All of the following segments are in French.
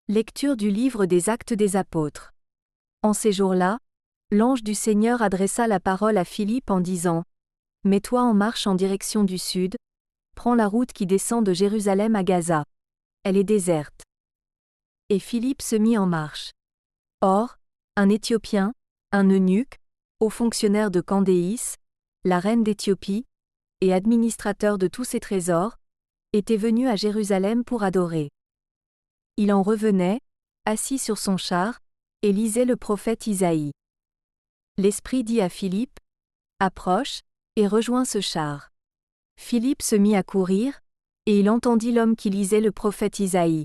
Lecture du livre des Actes des Apôtres. En ces jours-là, l'ange du Seigneur adressa la parole à Philippe en disant : « Mets-toi en marche en direction du sud, prends la route qui descend de Jérusalem à Gaza. Elle est déserte. » Et Philippe se mit en marche. Or, un Éthiopien, un eunuque, haut fonctionnaire de Candéis, la reine d'Éthiopie, et administrateur de tous ses trésors, était venu à Jérusalem pour adorer. Il en revenait, assis sur son char, et lisait le prophète Isaïe. L'Esprit dit à Philippe : « Approche, et rejoins ce char. » Philippe se mit à courir, et il entendit l'homme qui lisait le prophète Isaïe.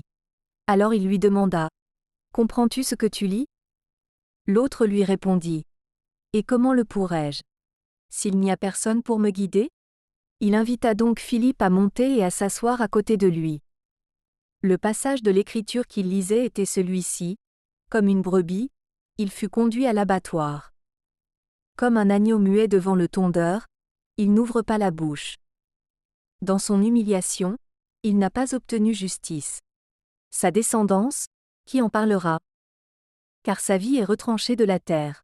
Alors il lui demanda : « Comprends-tu ce que tu lis ? » L'autre lui répondit : « Et comment le pourrais-je, s'il n'y a personne pour me guider ?» Il invita donc Philippe à monter et à s'asseoir à côté de lui. Le passage de l'Écriture qu'il lisait était celui-ci : comme une brebis, il fut conduit à l'abattoir. Comme un agneau muet devant le tondeur, il n'ouvre pas la bouche. Dans son humiliation, il n'a pas obtenu justice. Sa descendance, qui en parlera ? Car sa vie est retranchée de la terre.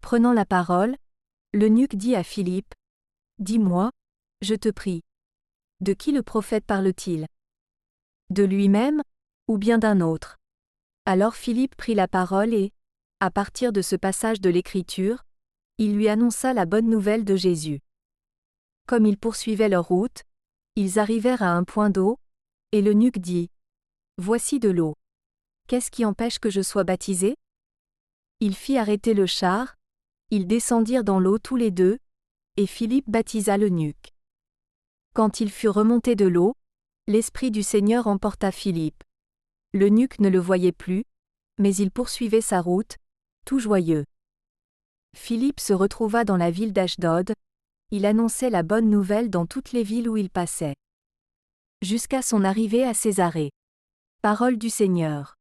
Prenant la parole, l'eunuque dit à Philippe : « Dis-moi, je te prie, de qui le prophète parle-t-il ? De lui-même, ou bien d'un autre ? » Alors Philippe prit la parole et, à partir de ce passage de l'Écriture, il lui annonça la bonne nouvelle de Jésus. Comme ils poursuivaient leur route, ils arrivèrent à un point d'eau, et l'eunuque dit : « Voici de l'eau. Qu'est-ce qui empêche que je sois baptisé ? » Il fit arrêter le char, ils descendirent dans l'eau tous les deux, et Philippe baptisa l'eunuque. Quand ils furent remontés de l'eau, l'Esprit du Seigneur emporta Philippe. L'eunuque ne le voyait plus, mais il poursuivait sa route, tout joyeux. Philippe se retrouva dans la ville d'Ashdod, il annonçait la bonne nouvelle dans toutes les villes où il passait. Jusqu'à son arrivée à Césarée. Parole du Seigneur.